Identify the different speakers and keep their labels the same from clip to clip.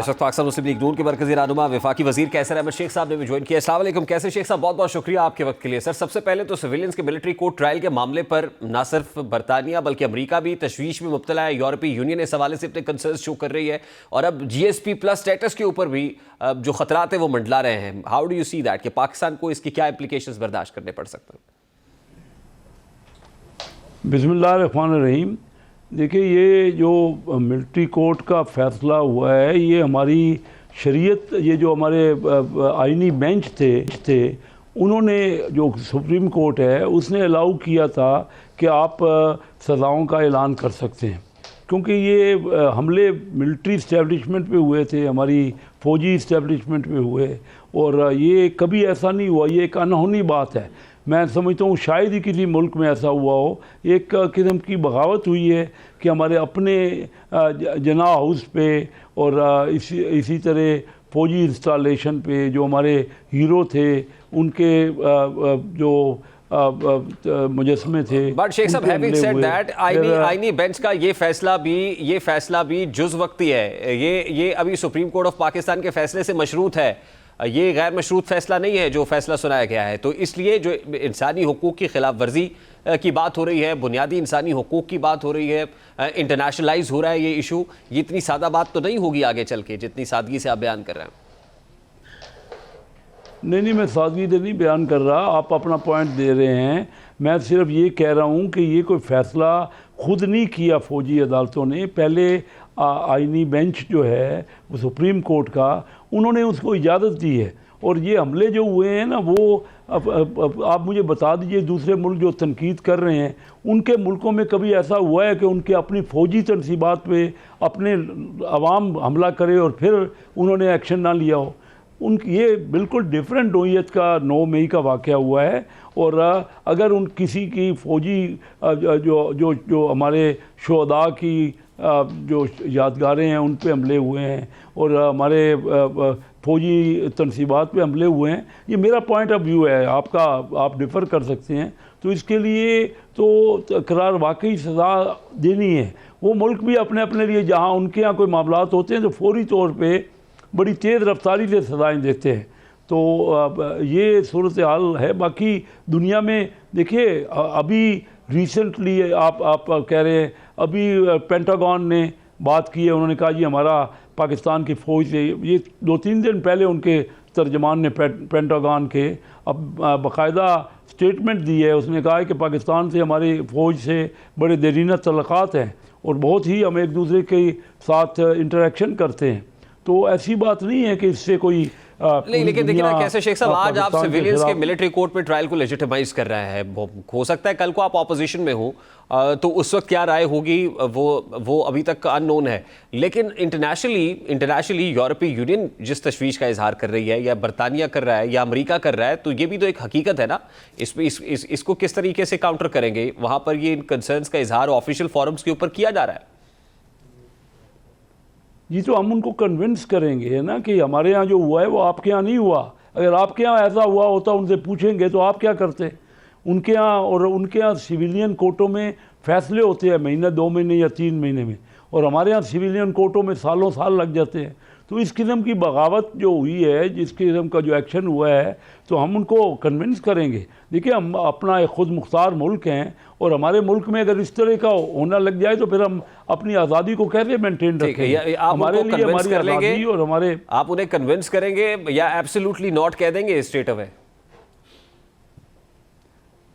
Speaker 1: इस वक्त पाकिस्तान मुस्लिम लीग नून के मरकजी रहनुमा वफाकी वजीर कैसर अहमद शेख साहब ने भी ज्वाइन किया। अस्सलाम वालेकुम कैसर शेख साहब, बहुत बहुत शुक्रिया आपके वक्त के लिए। सर, सबसे पहले तो सिविलियंस के मिलिट्री कोर्ट ट्रायल के मामले पर ना सिर्फ बरतानिया बल्कि अमेरिका भी तशवीश में मुब्तला है। यूरोपीय यूनियन इस हवाले से अपने कंसर्न शो कर रही है और अब GSP+ स्टेटस के ऊपर भी जो खतरात है वो मंडला रहे हैं। How do you see that कि पाकिस्तान को इसकी क्या इंप्लीकेशंस बर्दाश्त करने पड़ सकते हैं?
Speaker 2: बिस्मिल्लाहिर्रहमानिर्रहीम। देखिए, ये जो मिलिट्री कोर्ट का फ़ैसला हुआ है, ये हमारी शरीयत, ये जो हमारे आइनी बेंच थे उन्होंने, जो सुप्रीम कोर्ट है उसने अलाउ किया था कि आप सज़ाओं का ऐलान कर सकते हैं, क्योंकि ये हमले मिलिट्री इस्टेब्लिशमेंट पे हुए थे, हमारी फ़ौजी इस्टेब्लिशमेंट पे हुए, और ये कभी ऐसा नहीं हुआ। ये एक अनहोनी बात है। मैं समझता हूँ शायद ही किसी मुल्क में ऐसा हुआ हो। एक किस्म की बगावत हुई है कि हमारे अपने जना हाउस पे और इसी तरह फ़ौजी इंस्टॉलेशन पे जो हमारे हीरो थे उनके जो मुजस्मे थे।
Speaker 1: बट शेख साहब, हैविंग सेड दैट, आईनी बेंच का ये फैसला भी जुज वक्ती है। ये अभी सुप्रीम कोर्ट ऑफ पाकिस्तान के फैसले से मशरूत है। ये गैर मशरूत फैसला नहीं है जो फैसला सुनाया गया है। तो इसलिए जो इंसानी हुकूक की खिलाफ वर्जी की बात हो रही है, बुनियादी इंसानी हुकूक की बात हो रही है, इंटरनेशनलाइज हो रहा है ये इशू, ये इतनी सादा बात तो नहीं होगी आगे चल के जितनी सादगी से आप बयान कर रहे हैं।
Speaker 2: नहीं, मैं सादगी से नहीं बयान कर रहा, आप अपना पॉइंट दे रहे हैं। मैं सिर्फ ये कह रहा हूँ कि ये कोई फ़ैसला खुद नहीं किया फ़ौजी अदालतों ने। पहले आइनी बेंच जो है वो सुप्रीम कोर्ट का, उन्होंने उसको इजाज़त दी है। और ये हमले जो हुए हैं ना, वो आप मुझे बता दीजिए, दूसरे मुल्क जो तनकीद कर रहे हैं, उनके मुल्कों में कभी ऐसा हुआ है कि उनके अपनी फ़ौजी तनसीबात पे अपने अवाम हमला करे और फिर उन्होंने एक्शन ना लिया हो? ये बिल्कुल डिफरेंट नोयत का 9 मई का वाक़या हुआ है। और अगर उन किसी की फ़ौजी जो हमारे शुहदा की जो यादगारें हैं उन पे हमले हुए हैं और हमारे फ़ौजी तनसीबात पे हमले हुए हैं, ये मेरा पॉइंट ऑफ व्यू है। आपका आप डिफ़र कर सकते हैं। तो इसके लिए तो करार वाकई सज़ा देनी है। वो मुल्क भी अपने अपने लिए, जहाँ उनके यहाँ कोई मामलात होते हैं तो फौरी तौर पे बड़ी तेज़ रफ्तारी से सज़ाएँ देते हैं। तो ये सूरत हाल है। बाकी दुनिया में देखिए, अभी रिसेंटली आप कह रहे हैं, अभी पेंटागन ने बात की है। उन्होंने कहा जी हमारा पाकिस्तान की फ़ौज से, ये 2-3 दिन पहले उनके तर्जमान ने पेंटागन के अब बाकायदा स्टेटमेंट दी है। उसने कहा है कि पाकिस्तान से हमारी फ़ौज से बड़े देरीना तल्लुकात हैं और बहुत ही हम एक दूसरे के साथ इंटरेक्शन करते हैं। तो ऐसी बात नहीं है कि इससे कोई
Speaker 1: नहीं, लेकिन देखिए ना कैसे शेख साहब, आज आप सिविलियंस के मिलिट्री कोर्ट में ट्रायल को लेजिटिमाइज कर रहे हैं। हो सकता है कल को आप ऑपोजिशन में हो तो उस वक्त क्या राय होगी वो अभी तक अननोन है। लेकिन इंटरनेशनली यूरोपीय यूनियन जिस तशवीश का इजहार कर रही है, या बरतानिया कर रहा है, या अमेरिका कर रहा है, तो ये भी तो एक हकीकत है ना। इसको किस तरीके से काउंटर करेंगे? वहां पर ये इन कंसर्न्स का इजहार ऑफिशियल फोरम्स के ऊपर किया जा रहा है।
Speaker 2: जी, तो हम उनको कन्विंस करेंगे ना कि हमारे यहाँ जो हुआ है वो आपके यहाँ नहीं हुआ। अगर आपके यहाँ ऐसा हुआ होता, उनसे पूछेंगे तो आप क्या करते? उनके यहाँ, और उनके यहाँ सिविलियन कोर्टों में फ़ैसले होते हैं महीना, 2 महीने या 3 महीने में, और हमारे यहाँ सिविलियन कोर्टों में सालों साल लग जाते हैं। तो इस किस्म की बगावत जो हुई है, जिस किस्म का जो एक्शन हुआ है, तो हम उनको कन्विंस करेंगे। देखिए, हम अपना एक खुद मुख्तार मुल्क हैं और हमारे मुल्क में अगर इस तरह का होना लग जाए तो फिर हम अपनी आज़ादी को कैसे मेंटेन रखेंगे? हमारे लिए हमारी आज़ादी और हमारे,
Speaker 1: आप उन्हें कन्विंस करेंगे या एब्सोल्युटली नॉट कह देंगे स्ट्रेट अवे?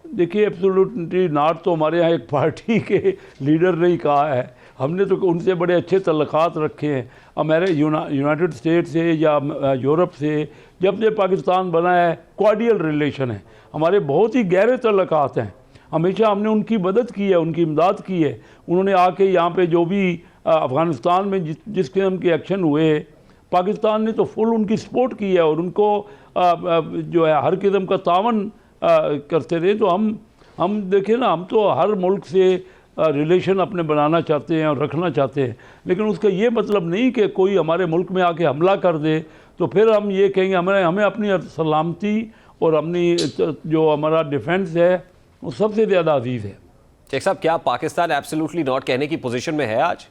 Speaker 2: देखिए, एब्सोल्युटली नॉट तो हमारे यहाँ एक पार्टी के लीडर ने ही कहा है। हमने तो उनसे बड़े अच्छे तल्लुकात रखे हैं। हमारे यूनाइटेड स्टेट से या यूरोप से जब से पाकिस्तान बना है, कॉर्डियल रिलेशन है, हमारे बहुत ही गहरे तल्लुकात हैं। हमेशा हमने उनकी मदद की है, उनकी इमदाद की है। उन्होंने आके यहाँ पे जो भी अफ़गानिस्तान में जिस किस्म के एक्शन हुए, पाकिस्तान ने तो फुल उनकी सपोर्ट की है और उनको जो है हर किस्म का तावन करते रहे। तो हम देखें ना, हम तो हर मुल्क से रिलेशन अपने बनाना चाहते हैं और रखना चाहते हैं, लेकिन उसका ये मतलब नहीं कि कोई हमारे मुल्क में आके हमला कर दे तो फिर हम ये कहेंगे हमें अपनी सलामती और अपनी जो हमारा डिफेंस है वो सबसे ज़्यादा अजीज़ है।
Speaker 1: शेख साहब, क्या पाकिस्तान एब्सोल्युटली नॉट कहने की पोजीशन में है आज?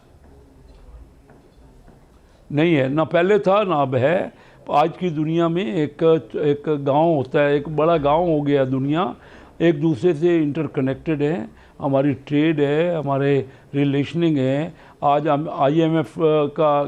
Speaker 2: नहीं है, ना पहले था ना अब है। आज की दुनिया में एक गांव होता है, एक बड़ा गांव हो गया दुनिया, एक दूसरे से इंटरकनेक्टेड है, हमारी ट्रेड है, हमारे रिलेशनिंग है। आज हम IMF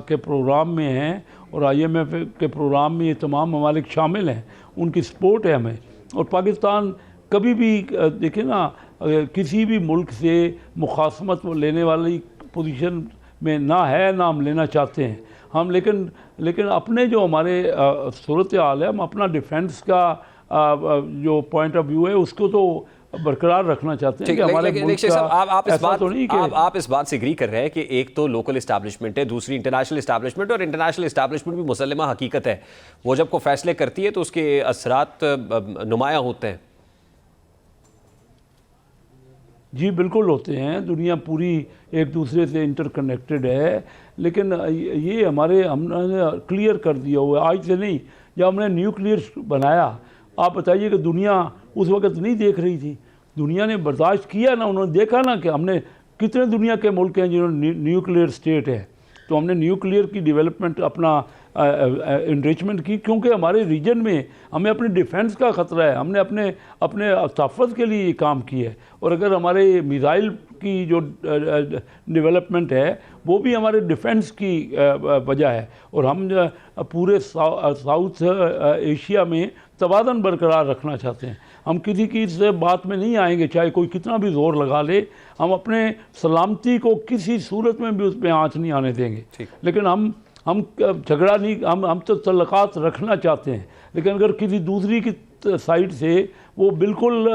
Speaker 2: के प्रोग्राम में हैं और IMF के प्रोग्राम में ये तमाम ममालिक शामिल हैं, उनकी सपोर्ट है हमें। और पाकिस्तान कभी भी देखिए ना, किसी भी मुल्क से मुखासमत लेने वाली पोजीशन में ना है, ना हम लेना चाहते हैं हम। लेकिन अपने जो हमारे सूरत हाल है, हम अपना डिफेंस का जो पॉइंट ऑफ व्यू है उसको तो बरकरार रखना चाहते हैं कि हमारे मुल्क का ऐसा तो नहीं कि
Speaker 1: आप इस बात से एग्री कर रहे हैं कि एक तो लोकल इस्टेब्लिशमेंट है, दूसरी इंटरनेशनल इस्टेब्लिशमेंट, और इंटरनेशनल इस्टेब्लिशमेंट भी मुसल्लमा हकीकत है, वो जब को फैसले करती है तो उसके असरात नुमाया होते हैं।
Speaker 2: जी बिल्कुल होते हैं, दुनिया पूरी एक दूसरे से इंटरकनेक्टेड है। लेकिन ये हमने क्लियर कर दिया हुआ है, आज से नहीं। जब हमने न्यूक्लियर बनाया, आप बताइए कि दुनिया उस वक्त नहीं देख रही थी, दुनिया ने बर्दाश्त किया ना, उन्होंने देखा ना कि हमने कितने दुनिया के मुल्क हैं जिन्होंने न्यूक्लियर स्टेट है, तो हमने न्यूक्लियर की डेवलपमेंट अपना इनरिचमेंट की, क्योंकि हमारे रीजन में हमें अपने डिफेंस का ख़तरा है, हमने अपने तहफ़्फ़ुज़ के लिए ये काम किया है। और अगर हमारे मिसाइल की जो डेवलपमेंट है वो भी हमारे डिफेंस की वजह है। और हम पूरे साउथ एशिया में तवाज़ुन बरकरार रखना चाहते हैं। हम किसी की इस बात में नहीं आएंगे, चाहे कोई कितना भी जोर लगा ले, हम अपने सलामती को किसी सूरत में भी उस पर आँच नहीं आने देंगे। लेकिन हम झगड़ा नहीं, हम तो तल्लुकात रखना चाहते हैं। लेकिन अगर किसी दूसरी की साइड से वो बिल्कुल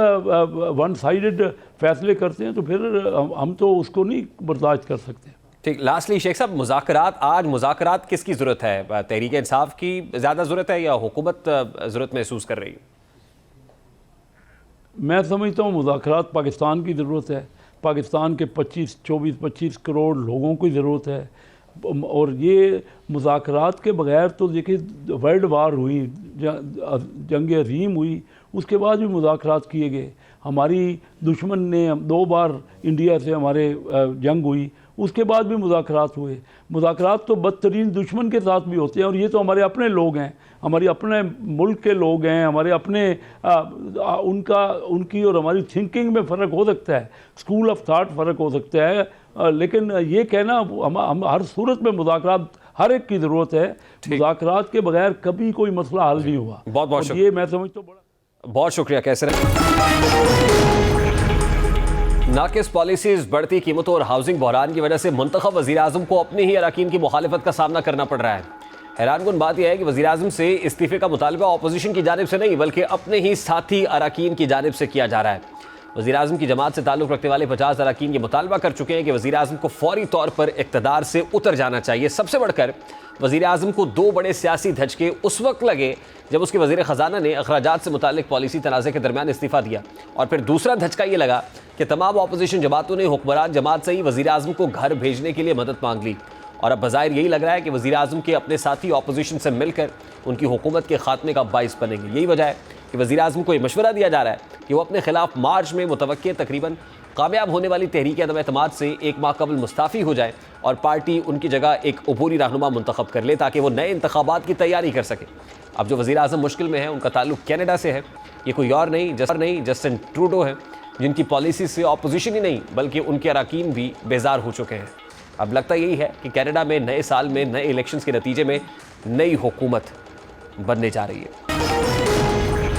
Speaker 2: वन साइडेड फैसले करते हैं तो फिर हम तो उसको नहीं बर्दाश्त कर सकते।
Speaker 1: ठीक, लास्टली शेख साहब, मुज़ाकरात, आज मुज़ाकरात किसकी ज़रूरत है? तहरीक इंसाफ की ज़्यादा ज़रूरत है या हुकूमत ज़रूरत महसूस कर रही है?
Speaker 2: मैं समझता हूँ मुज़ाकरात पाकिस्तान की ज़रूरत है, पाकिस्तान के 24-25 करोड़ लोगों की ज़रूरत है। और ये मुज़ाकरात के बग़ैर तो देखिए वर्ल्ड वार हुई, जंग अज़ीम हुई, उसके बाद भी मुज़ाकरात किए गए। हमारी दुश्मन ने 2 बार इंडिया से हमारे जंग हुई, उसके बाद भी मुज़ाकरात हुए। मुज़ाकरात तो बदतरीन दुश्मन के साथ भी होते हैं, और ये तो हमारे अपने लोग हैं, हमारे अपने मुल्क के लोग हैं, हमारे अपने उनकी और हमारी थिंकिंग में फ़र्क हो सकता है, स्कूल ऑफ थाट फ़र्क हो सकता है। लेकिन ये कहना हम हर सूरत में मुज़ाकरात हर एक की ज़रूरत है, मुज़ाकरात के बगैर कभी कोई मसला हल नहीं हुआ।
Speaker 1: बहुत शुक्रिया,
Speaker 2: ये मैं समझता हूँ
Speaker 1: बहुत शुक्रिया। कैसे नाकिस पॉलिसीज, बढ़ती कीमतों और हाउसिंग बहरान की वजह से मुंतखब वज़ीर आज़म को अपने ही अरकान की मुखालिफत का सामना करना पड़ रहा है। हैरानकुन बात यह है कि वज़ीर आज़म से इस्तीफ़े का मुतालबा अपोजिशन की जानिब से नहीं बल्कि अपने ही साथी अरकान की जानिब से किया जा रहा है। वज़ीर आज़म की जमात से ताल्लुक़ रखने वाले 50 अरकान ये मुतालबा कर चुके हैं कि वज़ीर आज़म को फौरी तौर पर इक़्तिदार से उतर जाना चाहिए। सबसे बढ़कर वज़ीर आज़म को 2 बड़े सियासी धचके उस वक्त लगे जब उसके वज़ीर ख़जाना ने अखराजात से मुताल्लिक़ पॉलिसी तनाज़े के दरमियान इस्तीफ़ा दिया, और फिर दूसरा धचका ये लगा कि तमाम अपोजिशन जमातों ने हुक्मरान जमात से ही वज़ीर आज़म को घर भेजने के लिए मदद मांग ली। और अब बज़ाहिर यही लग रहा है कि वज़ीर आज़म के अपने साथी अपोजिशन से मिलकर उनकी हुकूमत के खात्मे का बाइस बनेंगे। यही वजह है कि वज़ीर आज़म को ये मशवरा दिया जा रहा है कि वो अपने खिलाफ मार्च में मुतवक्किल तकरीबन कामयाब होने वाली तहरीक अदम एतमाद से 1 माह कबल मुस्ताफ़ी हो जाए और पार्टी उनकी जगह एक अबूरी रहनुमा मुंतखब कर ले ताकि वो नए इंतखाबात की तैयारी कर सके। अब जो वज़ीर आज़म मुश्किल में है उनका ताल्लुक़ कनाडा से है, ये कोई और नहीं जस्टिन ट्रूडो है, जिनकी पॉलिसी से अपोजिशन ही नहीं बल्कि उनके अरकान भी बेजार हो चुके हैं। अब लगता यही है कि कनाडा में नए साल में नए इलेक्शंस के नतीजे में नई हुकूमत बनने जा रही है।